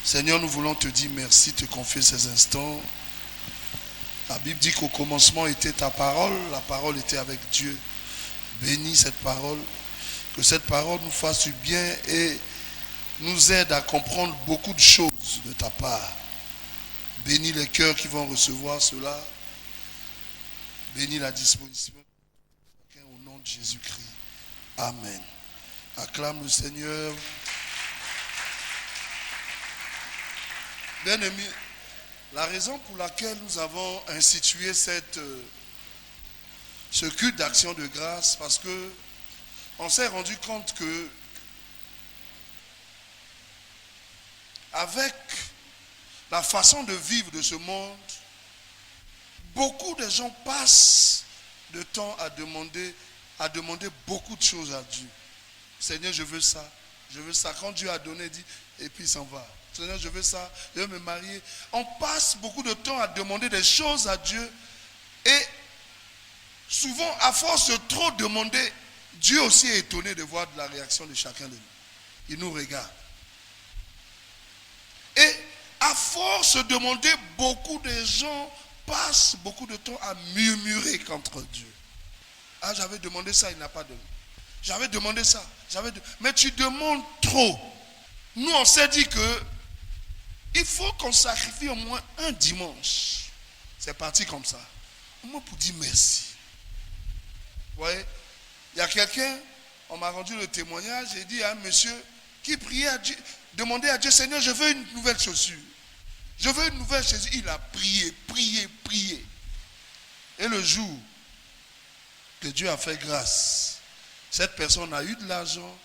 Seigneur, nous voulons te dire merci, te confier ces instants. La Bible dit qu'au commencement était ta parole, la parole était avec Dieu. Bénis cette parole, que cette parole nous fasse du bien et nous aide à comprendre beaucoup de choses de ta part. Bénis les cœurs qui vont recevoir cela. Bénis la disposition au nom de Jésus-Christ. Amen. Acclame le Seigneur. Bien-aimés, la raison pour laquelle nous avons institué ce culte d'action de grâce, parce que on s'est rendu compte que avec la façon de vivre de ce monde, beaucoup de gens passent de temps à demander beaucoup de choses à Dieu. Seigneur, je veux ça. Je veux ça. Quand Dieu a donné, il dit, et puis il s'en va. Seigneur, je veux ça. Je veux me marier. On passe beaucoup de temps à demander des choses à Dieu. Et souvent, à force de trop demander, Dieu aussi est étonné de voir de la réaction de chacun de nous. Il nous regarde. Et à force de demander, beaucoup de gens passent beaucoup de temps à murmurer contre Dieu. Ah, j'avais demandé ça, il n'a pas donné. J'avais demandé ça. Mais tu demandes trop. Nous, on s'est dit que il faut qu'on sacrifie au moins un dimanche. C'est parti comme ça. Au moins pour dire merci. Vous voyez, il y a quelqu'un, on m'a rendu le témoignage, j'ai dit à un monsieur qui priait à Dieu, demandait à Dieu, Seigneur, je veux une nouvelle chaussure. Je veux une nouvelle chaussure. Il a prié. Et le jour que Dieu a fait grâce, cette personne a eu de l'argent.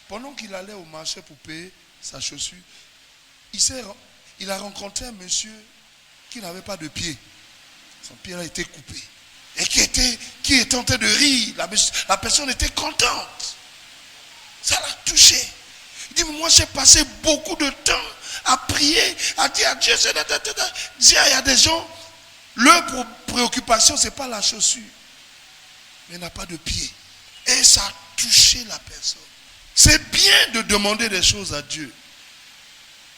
Pendant qu'il allait au marché pour payer sa chaussure, il a rencontré un monsieur qui n'avait pas de pied. Son pied a été coupé. Et qui était en train de rire. La personne était contente. Ça l'a touché. Il dit, mais moi j'ai passé beaucoup de temps à prier, à dire à Dieu, il y a des gens, leur préoccupation, ce n'est pas la chaussure. Mais il n'a pas de pied. Et ça a touché la personne. C'est bien de demander des choses à Dieu.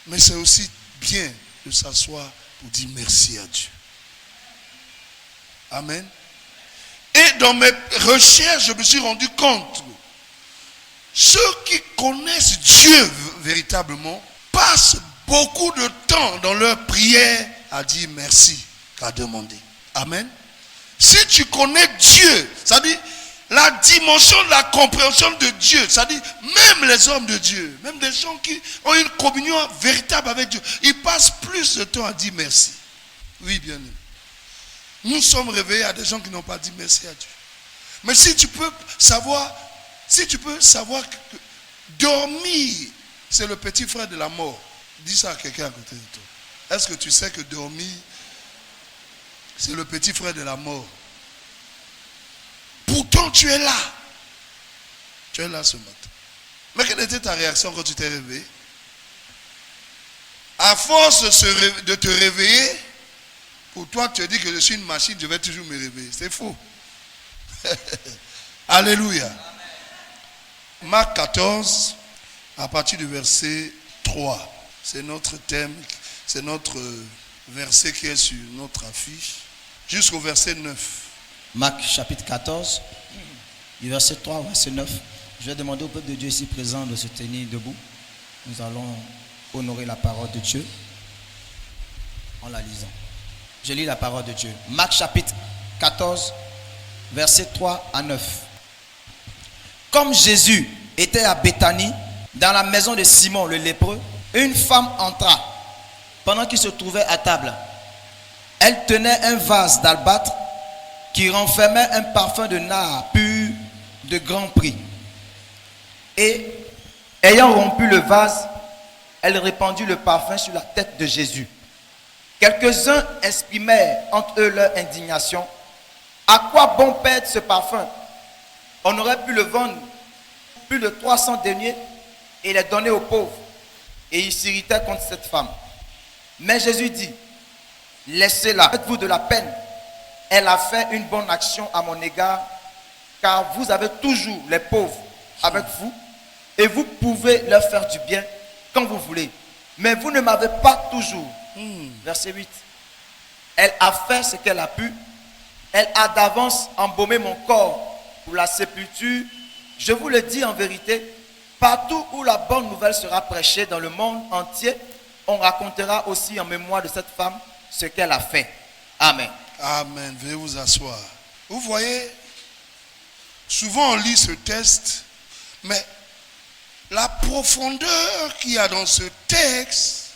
Mais c'est aussi bien de s'asseoir pour dire merci à Dieu. Amen. Et dans mes recherches, je me suis rendu compte que ceux qui connaissent Dieu véritablement passent beaucoup de temps dans leur prière à dire merci qu'à demander. Amen. Si tu connais Dieu, c'est-à-dire la dimension de la compréhension de Dieu, c'est-à-dire même les hommes de Dieu, même des gens qui ont une communion véritable avec Dieu, ils passent plus de temps à dire merci. Oui, bien aimé. Nous sommes réveillés à des gens qui n'ont pas dit merci à Dieu. Mais si tu peux savoir que dormir, c'est le petit frère de la mort. Dis ça à quelqu'un à côté de toi. Est-ce que tu sais que dormir, c'est le petit frère de la mort? Pourtant, tu es là. Tu es là ce matin. Mais quelle était ta réaction quand tu t'es réveillé? À force de te réveiller, pour toi, tu te dis que je suis une machine, je vais toujours me réveiller. C'est faux. Alléluia. Amen. Marc 14, à partir du verset 3. C'est notre thème, c'est notre verset qui est sur notre affiche. Jusqu'au verset 9. Marc chapitre 14, du verset 3 au verset 9. Je vais demander au peuple de Dieu ici présent de se tenir debout. Nous allons honorer la parole de Dieu en la lisant. Je lis la parole de Dieu. Marc chapitre 14, verset 3 à 9. Comme Jésus était à Béthanie, dans la maison de Simon le lépreux, une femme entra pendant qu'il se trouvait à table. Elle tenait un vase d'albâtre qui renfermait un parfum de nard pur de grand prix. Et ayant rompu le vase, elle répandit le parfum sur la tête de Jésus. Quelques-uns exprimèrent entre eux leur indignation. À quoi bon perdre ce parfum? On aurait pu le vendre plus de 300 deniers et les donner aux pauvres. Et ils s'irritaient contre cette femme. Mais Jésus dit, laissez-la, faites-vous de la peine. Elle a fait une bonne action à mon égard, car vous avez toujours les pauvres avec vous et vous pouvez leur faire du bien quand vous voulez. Mais vous ne m'avez pas toujours. Verset 8. Elle a fait ce qu'elle a pu. Elle a d'avance embaumé mon corps pour la sépulture. Je vous le dis en vérité, partout où la bonne nouvelle sera prêchée dans le monde entier, on racontera aussi en mémoire de cette femme ce qu'elle a fait. Amen. Amen. Veuillez vous asseoir. Vous voyez, souvent on lit ce texte, mais la profondeur qu'il y a dans ce texte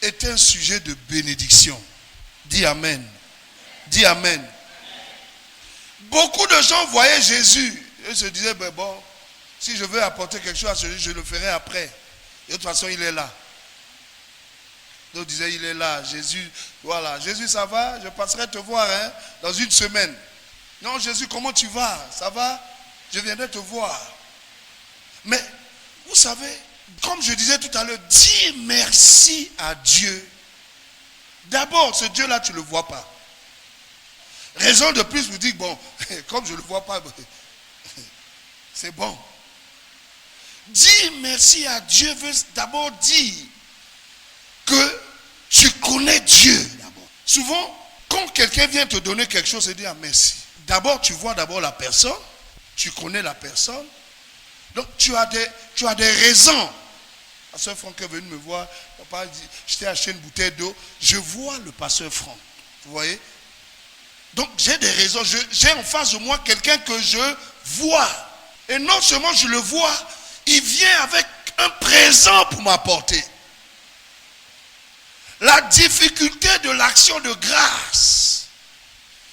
est un sujet de bénédiction. Dis Amen. Dis Amen. Beaucoup de gens voyaient Jésus et se disaient, ben bon, si je veux apporter quelque chose à celui, je le ferai après. Et de toute façon, il est là. D'autres disaient, il est là. Jésus, voilà. Jésus, ça va? Je passerai te voir dans une semaine. Non, Jésus, comment tu vas? Ça va? Je viendrai te voir. Mais, vous savez, comme je disais tout à l'heure, dis merci à Dieu. D'abord, ce Dieu-là, tu ne le vois pas. Raison de plus, vous dites, bon, comme je ne le vois pas, c'est bon. Dis merci à Dieu veut d'abord dire que tu connais Dieu. D'abord. Souvent, quand quelqu'un vient te donner quelque chose, c'est dire merci. D'abord, tu vois d'abord la personne, tu connais la personne. Donc, tu as des raisons. Pasteur Franck est venu me voir, papa dit, je t'ai acheté une bouteille d'eau, je vois le pasteur Franck. Vous voyez? Donc, j'ai des raisons. J'ai en face de moi quelqu'un que je vois. Et non seulement je le vois, il vient avec un présent pour m'apporter. La difficulté de l'action de grâce,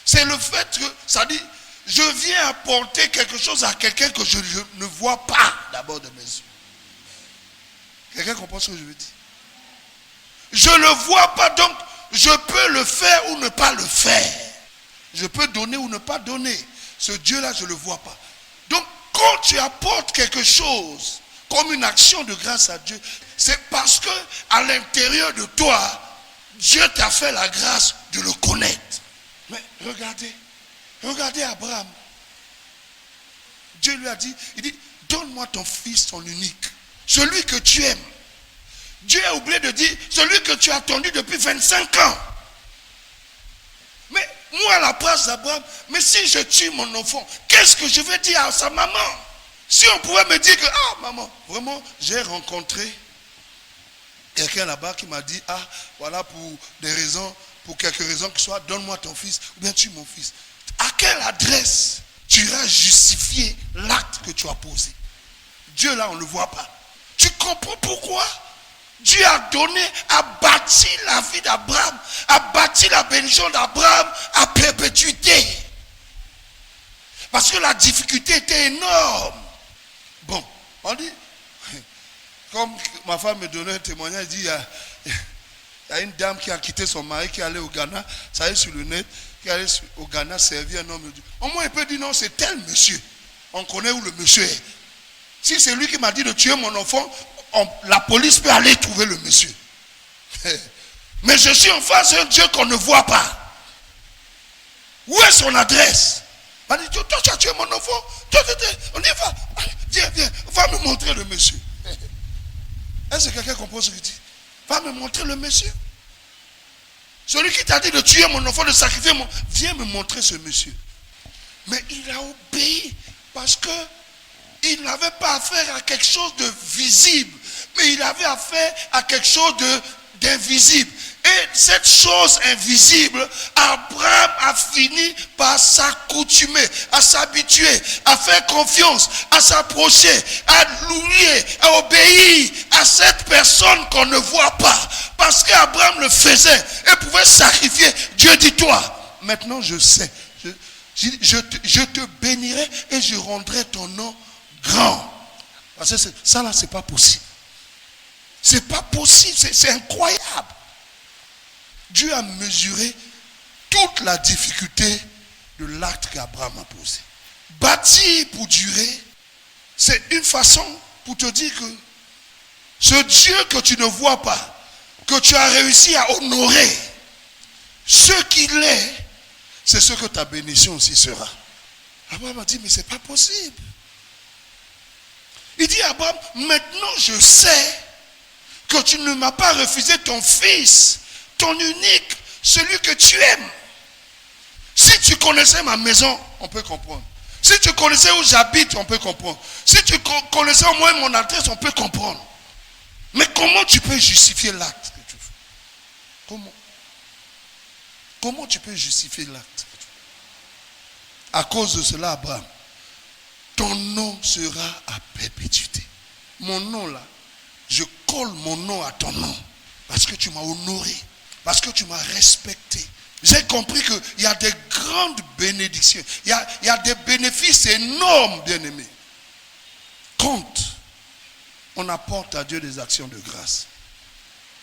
c'est le fait que, ça dit, je viens apporter quelque chose à quelqu'un que je ne vois pas d'abord de mes yeux. Quelqu'un comprend ce que je veux dire? Je ne le vois pas, donc je peux le faire ou ne pas le faire. Je peux donner ou ne pas donner. Ce Dieu-là, je ne le vois pas. Donc, quand tu apportes quelque chose comme une action de grâce à Dieu, c'est parce que à l'intérieur de toi, Dieu t'a fait la grâce de le connaître. Mais regardez Abraham. Dieu lui a dit, il dit, donne-moi ton fils, ton unique, celui que tu aimes. Dieu a oublié de dire, celui que tu as attendu depuis 25 ans. Mais moi, à la place d'Abraham, mais si je tue mon enfant, qu'est-ce que je vais dire à sa maman? Si on pouvait me dire que, ah maman, vraiment, j'ai rencontré quelqu'un là-bas qui m'a dit, ah, voilà, pour quelques raisons que ce soit, donne-moi ton fils, ou bien tue mon fils. À quelle adresse tu iras justifier l'acte que tu as posé? Dieu là, on ne le voit pas. Tu comprends pourquoi? Dieu a bâti la vie d'Abraham, a bâti la bénédiction d'Abraham à perpétuité. Parce que la difficulté était énorme. Bon, on dit, comme ma femme me donnait un témoignage, elle dit, il y a une dame qui a quitté son mari, qui allait au Ghana, ça est sur le net, qui allait au Ghana servir un homme. Au moins, il peut dire non, c'est tel monsieur. On connaît où le monsieur est. Si c'est lui qui m'a dit de tuer mon enfant, la police peut aller trouver le monsieur. Mais je suis en face d'un Dieu qu'on ne voit pas. Où est son adresse? Il m'a dit, toi tu as tué mon enfant. On y va. Viens, va me montrer le monsieur. Est-ce que quelqu'un comprend ce qu'il dit? Va me montrer le monsieur. Celui qui t'a dit de tuer mon enfant, de sacrifier mon... Viens me montrer ce monsieur. Mais il a obéi parce que il n'avait pas affaire à quelque chose de visible, mais il avait affaire à quelque chose d'invisible. Et cette chose invisible, Abraham a fini par s'accoutumer, à s'habituer, à faire confiance, à s'approcher, à louer, à obéir à cette personne qu'on ne voit pas. Parce qu'Abraham le faisait et pouvait sacrifier. Dieu dit, toi, maintenant je sais, je te bénirai et je rendrai ton nom grand. Parce que ça là, c'est pas possible. C'est pas possible, c'est incroyable. Dieu a mesuré toute la difficulté de l'acte qu'Abraham a posé. Bâtir pour durer, c'est une façon pour te dire que ce Dieu que tu ne vois pas, que tu as réussi à honorer, ce qu'il est, c'est ce que ta bénédiction aussi sera. Abraham a dit, mais c'est pas possible. Il dit à Abraham, maintenant je sais que tu ne m'as pas refusé ton fils, ton unique, celui que tu aimes. Si tu connaissais ma maison, on peut comprendre. Si tu connaissais où j'habite, on peut comprendre. Si tu connaissais au moins mon adresse, on peut comprendre. Mais comment tu peux justifier l'acte que tu fais? Comment? Comment tu peux justifier l'acte? À cause de cela, Abraham, ton nom sera à perpétuité. Mon nom là, je colle mon nom à ton nom. Parce que tu m'as honoré. Parce que tu m'as respecté. J'ai compris qu'il y a des grandes bénédictions. Il y a des bénéfices énormes, bien-aimés. Quand on apporte à Dieu des actions de grâce.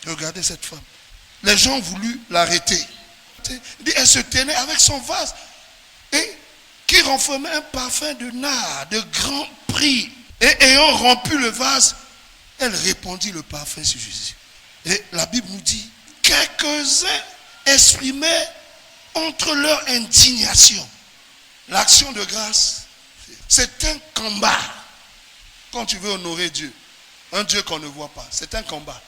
Regardez cette femme. Les gens ont voulu l'arrêter. Elle se tenait avec son vase. Et qui renfermait un parfum de nard, de grand prix. Et ayant rompu le vase, elle répandit le parfum sur Jésus. Et la Bible nous dit, quelques-uns exprimaient entre leur indignation. L'action de grâce, c'est un combat. Quand tu veux honorer Dieu, un Dieu qu'on ne voit pas, c'est un combat.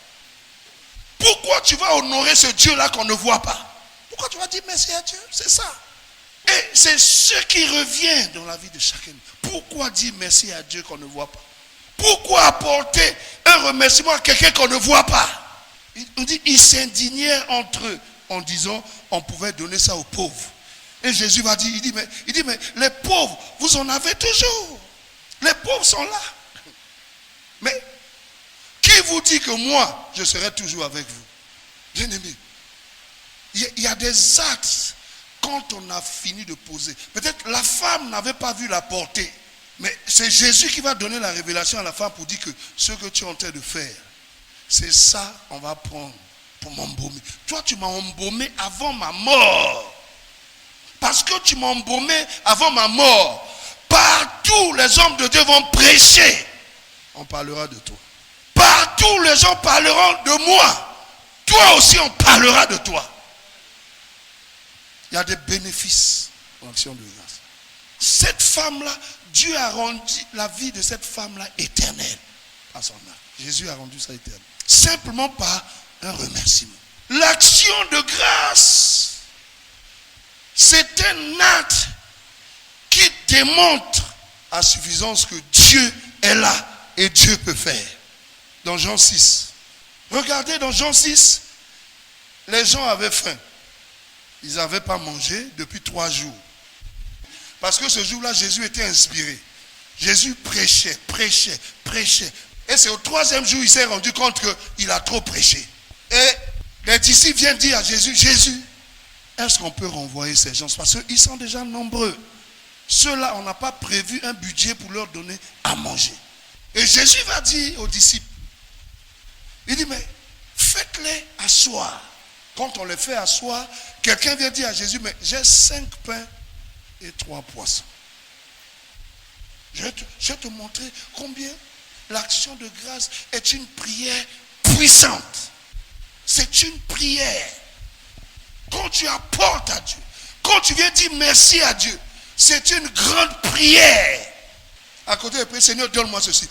Pourquoi tu vas honorer ce Dieu-là qu'on ne voit pas? Pourquoi tu vas dire merci à Dieu? C'est ça. Et c'est ce qui revient dans la vie de chacun. Pourquoi dire merci à Dieu qu'on ne voit pas? Pourquoi apporter un remerciement à quelqu'un qu'on ne voit pas? On dit, ils s'indignèrent entre eux en disant, on pouvait donner ça aux pauvres. Et Jésus va dire, il dit, mais les pauvres, vous en avez toujours. Les pauvres sont là. Mais qui vous dit que moi, je serai toujours avec vous? Bien aimé, il y a des actes quand on a fini de poser. Peut-être la femme n'avait pas vu la portée. Mais c'est Jésus qui va donner la révélation à la femme pour dire que ce que tu es en train de faire, c'est ça on va prendre pour m'embaumer. Toi, tu m'as embaumé avant ma mort. Parce que tu m'as embaumé avant ma mort. Partout, les hommes de Dieu vont prêcher. On parlera de toi. Partout, les gens parleront de moi. Toi aussi, on parlera de toi. Il y a des bénéfices en action de grâce. Cette femme-là, Dieu a rendu la vie de cette femme-là éternelle par son âme. Jésus a rendu ça éternel. Simplement par un remerciement. L'action de grâce, c'est un acte qui démontre à suffisance que Dieu est là et Dieu peut faire. Dans Jean 6. Regardez dans Jean 6, les gens avaient faim. Ils n'avaient pas mangé depuis 3 jours. Parce que ce jour-là, Jésus était inspiré. Jésus prêchait. Et c'est au 3e jour, il s'est rendu compte qu'il a trop prêché. Et les disciples viennent dire à Jésus, Jésus, est-ce qu'on peut renvoyer ces gens? Parce qu'ils sont déjà nombreux. Ceux-là, on n'a pas prévu un budget pour leur donner à manger. Et Jésus va dire aux disciples, il dit, mais faites-les asseoir. Quand on les fait asseoir, quelqu'un vient dire à Jésus, mais j'ai 5 pains et 3 poissons. Je vais te montrer combien l'action de grâce est une prière puissante. C'est une prière. Quand tu apportes à Dieu, quand tu viens dire merci à Dieu, c'est une grande prière. À côté de prier, Seigneur, donne-moi ceci,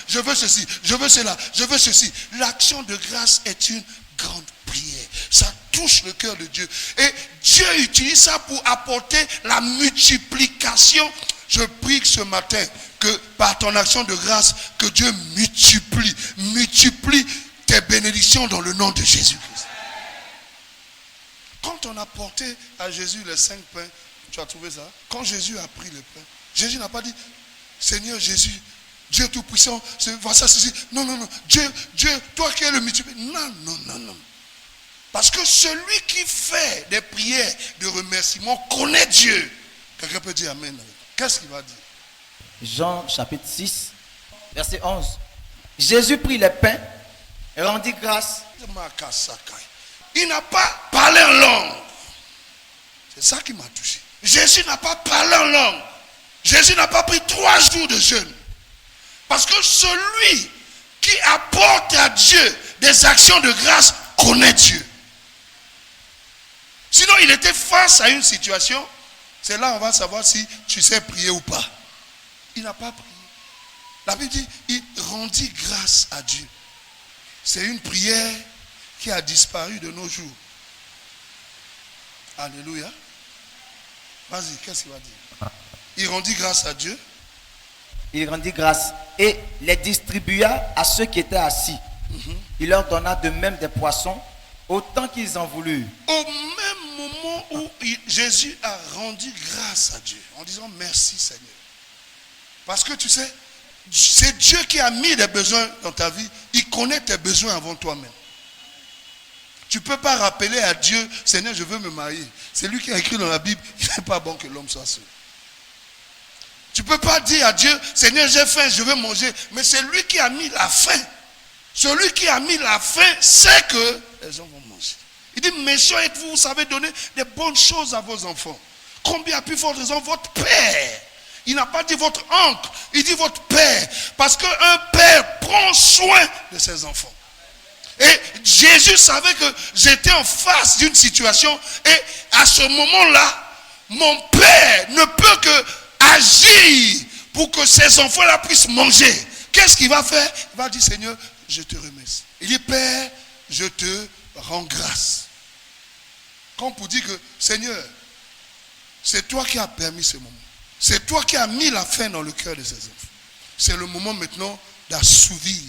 je veux ceci, je veux cela, je veux ceci. L'action de grâce est une grande prière. Ça touche le cœur de Dieu. Et Dieu utilise ça pour apporter la multiplication. Je prie que ce matin, que par ton action de grâce, que Dieu multiplie tes bénédictions dans le nom de Jésus-Christ. Quand on a porté à Jésus les 5 pains, tu as trouvé ça? Quand Jésus a pris le pain, Jésus n'a pas dit, Seigneur Jésus, Dieu Tout-Puissant, voilà ça, ceci. Non, Dieu, toi qui es le multiplicateur. Non. Parce que celui qui fait des prières de remerciement connaît Dieu. Quelqu'un peut dire Amen. Qu'est-ce qu'il va dire? Jean chapitre 6, verset 11. Jésus prit les pains et rendit grâce. Il n'a pas parlé en langue. C'est ça qui m'a touché. Jésus n'a pas parlé en langue. Jésus n'a pas pris 3 jours de jeûne. Parce que celui qui apporte à Dieu des actions de grâce connaît Dieu. Sinon, il était face à une situation. C'est là on va savoir si tu sais prier ou pas. Il n'a pas prié. La Bible dit, il rendit grâce à Dieu. C'est une prière qui a disparu de nos jours. Alléluia. Vas-y, qu'est-ce qu'il va dire? Il rendit grâce à Dieu. Il rendit grâce et les distribua à ceux qui étaient assis. Il leur donna de même des poissons, autant qu'ils en voulurent. Au même moment où Jésus a rendu grâce à Dieu, en disant merci Seigneur. Parce que tu sais, c'est Dieu qui a mis des besoins dans ta vie. Il connaît tes besoins avant toi-même. Tu ne peux pas rappeler à Dieu, Seigneur, je veux me marier. C'est lui qui a écrit dans la Bible, il n'est pas bon que l'homme soit seul. Tu ne peux pas dire à Dieu, Seigneur, j'ai faim, je veux manger. Mais c'est lui qui a mis la faim. Celui qui a mis la faim sait que les gens vont manger. Il dit, méchant êtes-vous, vous savez donner des bonnes choses à vos enfants. Combien a pu faire raison votre père? Il n'a pas dit votre oncle, il dit votre père. Parce qu'un père prend soin de ses enfants. Et Jésus savait que j'étais en face d'une situation. Et à ce moment-là, mon père ne peut que agir pour que ses enfants-là puissent manger. Qu'est-ce qu'il va faire? Il va dire, Seigneur, je te remercie. Il dit, Père, je te rends grâce. Comme pour dire que, Seigneur, c'est toi qui as permis ce moment. C'est toi qui as mis la faim dans le cœur de ces enfants. C'est le moment maintenant d'assouvir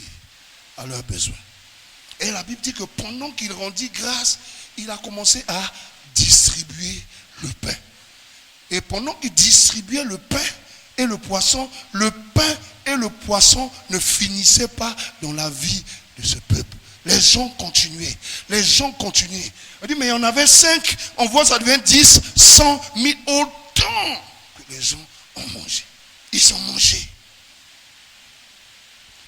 à leurs besoins. Et la Bible dit que pendant qu'il rendit grâce, il a commencé à distribuer le pain. Et pendant qu'il distribuait le pain et le poisson, le pain et le poisson ne finissaient pas dans la vie de ce peuple. Les gens continuaient. Les gens continuaient. On dit, mais il y en avait 5. On voit, ça devient 10, 100, 1000, autant que les gens ont mangé. Ils ont mangé.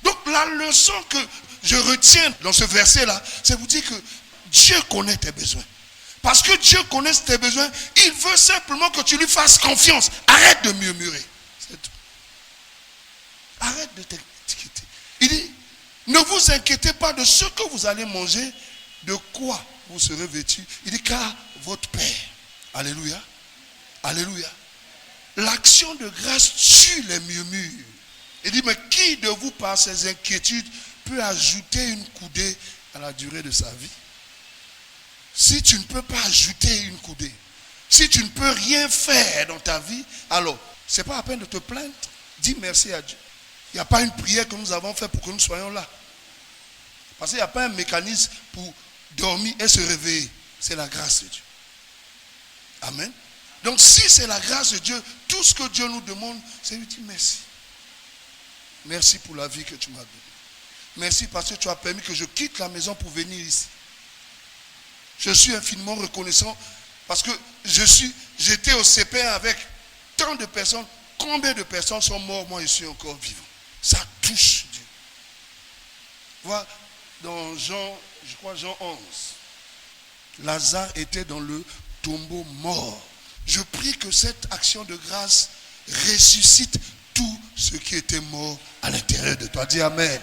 Donc la leçon que je retiens dans ce verset-là, c'est vous dire que Dieu connaît tes besoins. Parce que Dieu connaît tes besoins, il veut simplement que tu lui fasses confiance. Arrête de murmurer. C'est tout. Arrête de t'inquiéter. Il dit, ne vous inquiétez pas de ce que vous allez manger, de quoi vous serez vêtus. Il dit, car votre Père, alléluia, alléluia, l'action de grâce tue les murmures. Il dit, mais qui de vous, par ses inquiétudes, peut ajouter une coudée à la durée de sa vie? Si tu ne peux pas ajouter une coudée, si tu ne peux rien faire dans ta vie, alors, ce n'est pas la peine de te plaindre. Dis merci à Dieu. Il n'y a pas une prière que nous avons faite pour que nous soyons là. Parce qu'il n'y a pas un mécanisme pour dormir et se réveiller. C'est la grâce de Dieu. Amen. Donc si c'est la grâce de Dieu, tout ce que Dieu nous demande, c'est lui dire merci. Merci pour la vie que tu m'as donnée. Merci parce que tu as permis que je quitte la maison pour venir ici. Je suis infiniment reconnaissant parce que j'étais au CP1 avec tant de personnes. Combien de personnes sont mortes? Moi, je suis encore vivant. Ça touche Dieu. Voilà, dans Jean, je crois Jean 11. Lazare était dans le tombeau mort. Je prie que cette action de grâce ressuscite tout ce qui était mort à l'intérieur de toi. Dis Amen.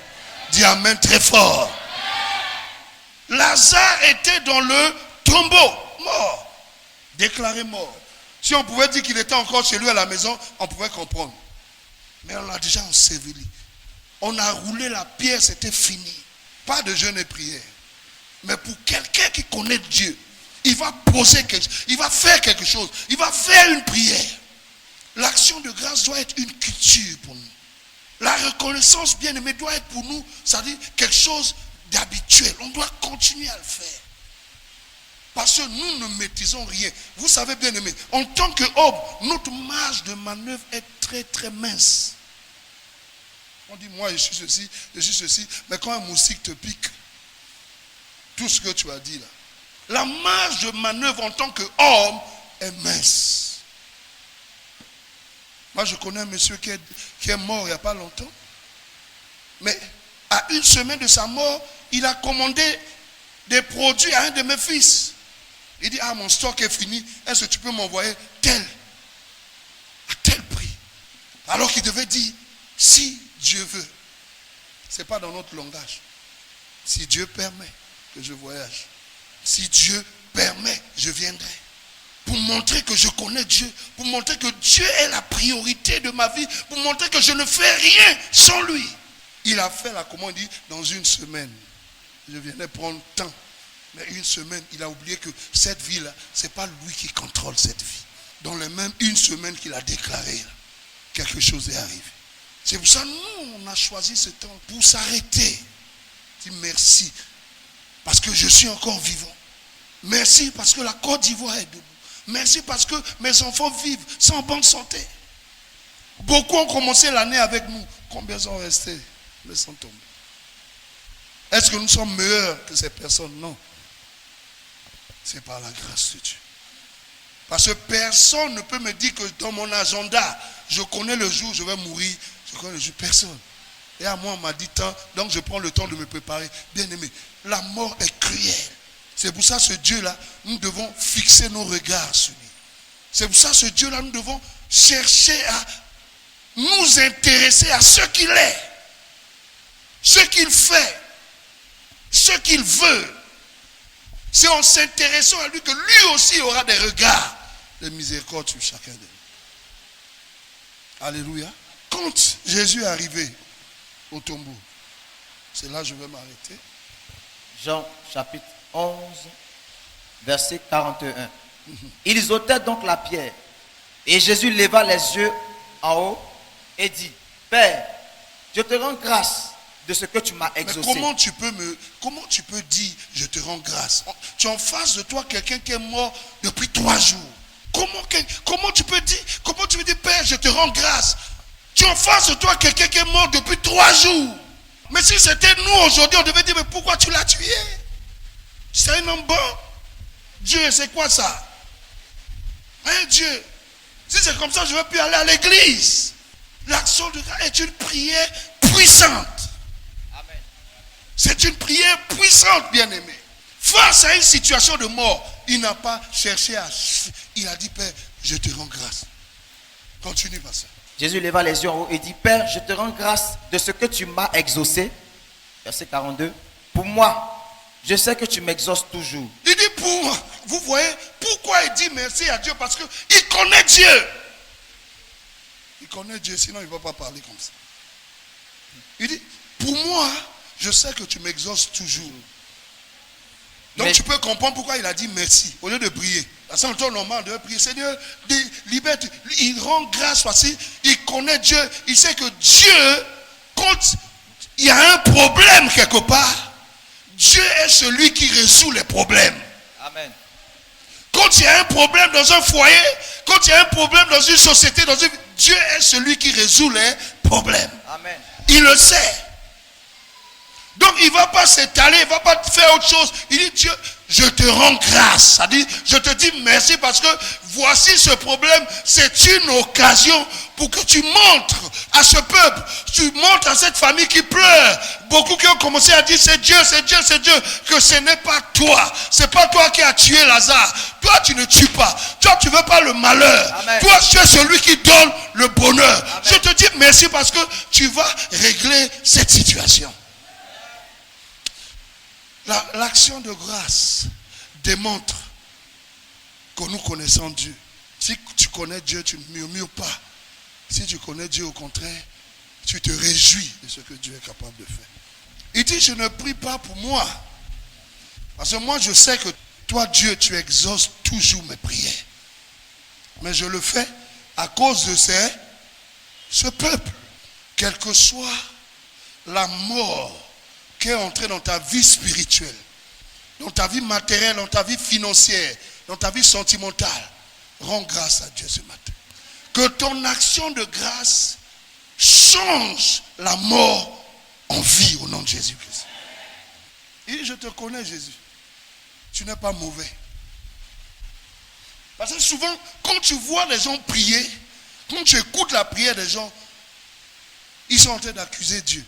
Dis Amen très fort. Lazare était dans le tombeau mort. Déclaré mort. Si on pouvait dire qu'il était encore chez lui à la maison, on pouvait comprendre. Mais on l'a déjà enseveli. On a roulé la pierre, c'était fini. Pas de jeûne et prière. Mais pour quelqu'un qui connaît Dieu, il va poser quelque chose, il va faire quelque chose, il va faire une prière. L'action de grâce doit être une culture pour nous. La reconnaissance, bien aimée, doit être pour nous, c'est-à-dire quelque chose d'habituel. On doit continuer à le faire. Parce que nous ne maîtrisons rien. Vous savez, bien aimé, en tant qu'homme, notre marge de manœuvre est très très mince. On dit, moi je suis ceci, mais quand un moustique te pique, tout ce que tu as dit là, la marge de manœuvre en tant qu'homme est mince. Moi je connais un monsieur qui est mort il n'y a pas longtemps, mais à une semaine de sa mort, il a commandé des produits à un de mes fils. Il dit, mon stock est fini, est-ce que tu peux m'envoyer tel, à tel prix? Alors qu'il devait dire, si Dieu veut. Ce n'est pas dans notre langage. Si Dieu permet que je voyage, si Dieu permet, je viendrai. Pour montrer que je connais Dieu, pour montrer que Dieu est la priorité de ma vie, pour montrer que je ne fais rien sans lui. Il a fait la commande, il dit, dans une semaine. je venais prendre temps. Mais une semaine, il a oublié que cette vie-là, ce n'est pas lui qui contrôle cette vie. Dans les mêmes une semaine qu'il a déclaré, là, quelque chose est arrivé. C'est pour ça que nous, on a choisi ce temps pour s'arrêter. Dis merci, parce que je suis encore vivant. Merci parce que la Côte d'Ivoire est debout. Merci parce que mes enfants vivent sans bonne santé. Beaucoup ont commencé l'année avec nous. Combien sont restés? Laissons tomber. Est-ce que nous sommes meilleurs que ces personnes? Non. C'est par la grâce de Dieu. Parce que personne ne peut me dire que dans mon agenda, je connais le jour où je vais mourir. Je connais le jour. Personne. Et à moi, on m'a dit tant, donc je prends le temps de me préparer. Bien aimé, la mort est cruelle. C'est pour ça ce Dieu-là, nous devons fixer nos regards sur lui. C'est pour ça ce Dieu-là, nous devons chercher à nous intéresser à ce qu'il est, ce qu'il fait, ce qu'il veut. C'est en s'intéressant à lui que lui aussi aura des regards de miséricorde sur chacun de nous. Alléluia. Quand Jésus est arrivé au tombeau, c'est là que je vais m'arrêter. Jean chapitre 11, verset 41. Ils ôtaient donc la pierre. Et Jésus leva les yeux en haut et dit, Père, je te rends grâce de ce que tu m'as exaucé. Mais comment tu peux dire je te rends grâce? Tu as en face de toi quelqu'un qui est mort depuis 3 jours. Comment tu peux dire Père, je te rends grâce? Tu as en face de toi quelqu'un qui est mort depuis 3 jours. Mais si c'était nous aujourd'hui, on devait dire mais pourquoi tu l'as tué? C'est un homme bon. Dieu, c'est quoi ça? Hein, Dieu? Si c'est comme ça, je ne vais plus aller à l'église. L'action de grâce est une prière puissante. Amen. C'est une prière puissante, bien-aimé. Face à une situation de mort, il n'a pas cherché à... Il a dit, Père, je te rends grâce. Continue, pasteur. Jésus leva les yeux en haut et dit, Père, je te rends grâce de ce que tu m'as exaucé. Verset 42. Pour moi, je sais que tu m'exauces toujours. Il dit pour moi. Vous voyez, pourquoi il dit merci à Dieu? Parce qu'il connaît Dieu. Il connaît Dieu, sinon il ne va pas parler comme ça. Il dit, pour moi, je sais que tu m'exauces toujours. Donc tu peux comprendre pourquoi il a dit merci, au lieu de prier. La seule temps normale de prier, Seigneur, libère. Il rend grâce, voici, il connaît Dieu. Il sait que Dieu, quand il y a un problème quelque part, Dieu est celui qui résout les problèmes. Amen. Quand il y a un problème dans un foyer, quand il y a un problème dans une société, Dieu est celui qui résout les problèmes. Amen. Il le sait. Donc il ne va pas s'étaler, il ne va pas faire autre chose. Il dit, Dieu, je te rends grâce. Ça dit, je te dis merci parce que voici ce problème. C'est une occasion pour que tu montres à ce peuple, tu montres à cette famille qui pleure. Beaucoup qui ont commencé à dire, c'est Dieu, que ce n'est pas toi. Ce n'est pas toi qui as tué Lazare. Toi, tu ne tues pas. Toi, tu ne veux pas le malheur. Amen. Toi, tu es celui qui donne le bonheur. Amen. Je te dis merci parce que tu vas régler cette situation. L'action de grâce démontre que nous connaissons Dieu. Si tu connais Dieu, tu ne murmures pas. Si tu connais Dieu, au contraire, tu te réjouis de ce que Dieu est capable de faire. Il dit, je ne prie pas pour moi. Parce que moi, je sais que toi, Dieu, tu exauces toujours mes prières. Mais je le fais à cause de ce peuple. Quelle que soit la mort qui est entré dans ta vie spirituelle, dans ta vie matérielle, dans ta vie financière, dans ta vie sentimentale, rends grâce à Dieu ce matin. Que ton action de grâce change la mort en vie au nom de Jésus-Christ. Et je te connais, Jésus. Tu n'es pas mauvais. Parce que souvent, quand tu vois les gens prier, quand tu écoutes la prière des gens, ils sont en train d'accuser Dieu.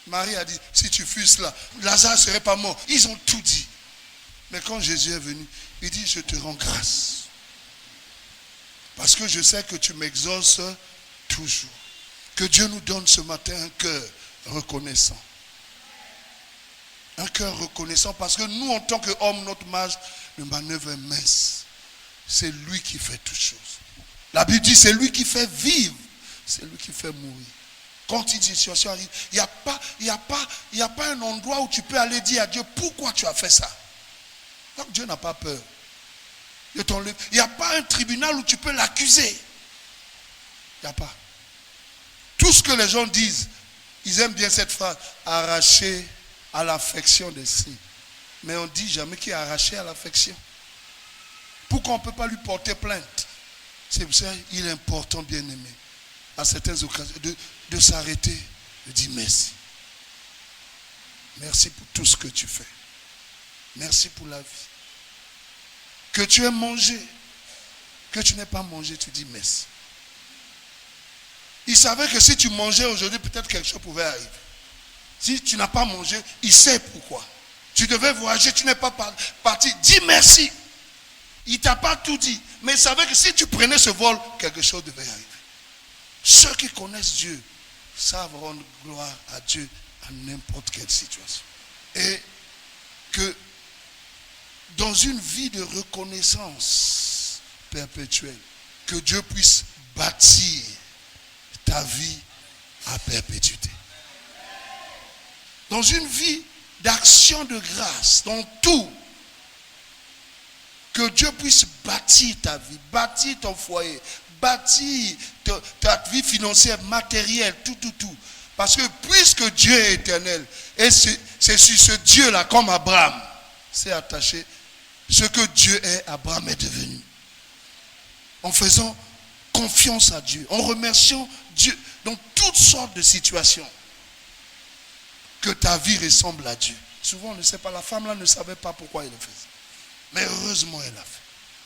Marie a dit, si tu fusses là, Lazare ne serait pas mort. Ils ont tout dit. Mais quand Jésus est venu, il dit, je te rends grâce. Parce que je sais que tu m'exauces toujours. Que Dieu nous donne ce matin un cœur reconnaissant. Un cœur reconnaissant parce que nous, en tant qu'hommes, notre marge de manœuvre est mince. C'est lui qui fait toutes choses. La Bible dit, c'est lui qui fait vivre. C'est lui qui fait mourir. Quand une situation arrive, il n'y a pas un endroit où tu peux aller dire à Dieu pourquoi tu as fait ça. Donc Dieu n'a pas peur de t'enlever. Il n'y a pas un tribunal où tu peux l'accuser. Il n'y a pas. Tout ce que les gens disent, ils aiment bien cette phrase, arraché à l'affection des signes. Mais on ne dit jamais qu'il est arraché à l'affection. Pourquoi on ne peut pas lui porter plainte? C'est pour ça qu'il est important, bien aimé, à certaines occasions, de s'arrêter, de dire merci. Merci pour tout ce que tu fais. Merci pour la vie. Que tu aies mangé, que tu n'aies pas mangé, tu dis merci. Il savait que si tu mangeais aujourd'hui, peut-être quelque chose pouvait arriver. Si tu n'as pas mangé, il sait pourquoi. Tu devais voyager, tu n'es pas parti. Dis merci. Il ne t'a pas tout dit. Mais il savait que si tu prenais ce vol, quelque chose devait arriver. Ceux qui connaissent Dieu savent rendre gloire à Dieu à n'importe quelle situation. Et que dans une vie de reconnaissance perpétuelle, que Dieu puisse bâtir ta vie à perpétuité. Dans une vie d'action de grâce, dans tout, que Dieu puisse bâtir ta vie, bâtir ton foyer, bâtir ta vie financière, matérielle, tout. Parce que puisque Dieu est éternel, et c'est sur ce Dieu-là, comme Abraham s'est attaché, ce que Dieu est, Abraham est devenu. En faisant confiance à Dieu, en remerciant Dieu dans toutes sortes de situations, que ta vie ressemble à Dieu. Souvent on ne sait pas, la femme là ne savait pas pourquoi elle le faisait. Mais heureusement elle l'a fait.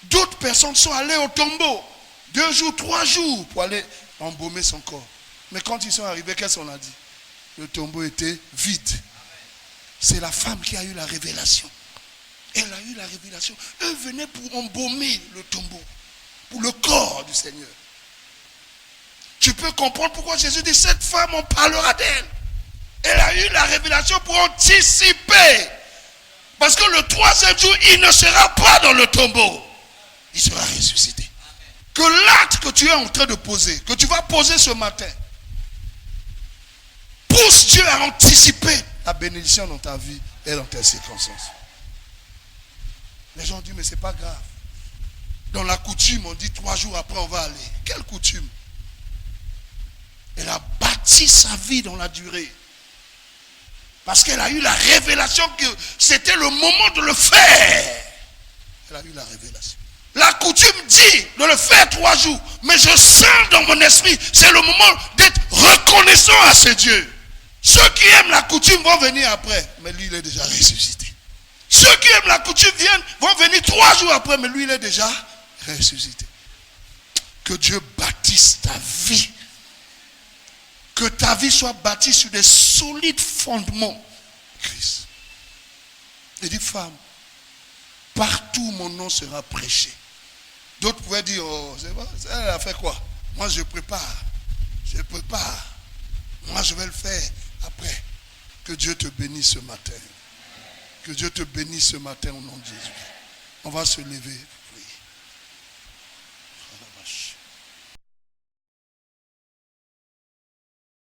D'autres personnes sont allées au tombeau 2 jours, 3 jours pour aller embaumer son corps. Mais quand ils sont arrivés, qu'est-ce qu'on a dit? Le tombeau était vide. C'est la femme qui a eu la révélation. Elle a eu la révélation. Eux venaient pour embaumer le tombeau, pour le corps du Seigneur. Tu peux comprendre pourquoi Jésus dit, cette femme, on parlera d'elle. Elle a eu la révélation pour anticiper. Parce que le 3e jour, il ne sera pas dans le tombeau. Il sera ressuscité. Que l'acte que tu es en train de poser, que tu vas poser ce matin, pousse Dieu à anticiper la bénédiction dans ta vie et dans tes circonstances. Les gens disent, mais c'est pas grave. Dans la coutume, on dit 3 jours après, on va aller. Quelle coutume? Elle a bâti sa vie dans la durée. Parce qu'elle a eu la révélation que c'était le moment de le faire. Elle a eu la révélation. La coutume dit de le faire 3 jours. Mais je sens dans mon esprit, c'est le moment d'être reconnaissant à ce Dieu. Ceux qui aiment la coutume vont venir après. Mais lui, il est déjà ressuscité. Ceux qui aiment la coutume vont venir 3 jours après. Mais lui, il est déjà ressuscité. Que Dieu bâtisse ta vie. Que ta vie soit bâtie sur des solides fondements. Christ. Il dit, femme, partout mon nom sera prêché. D'autres pouvaient dire, oh, c'est bon, elle a fait quoi? Moi je prépare. Moi je vais le faire après. Que Dieu te bénisse ce matin. Que Dieu te bénisse ce matin au nom de Jésus. On va se lever.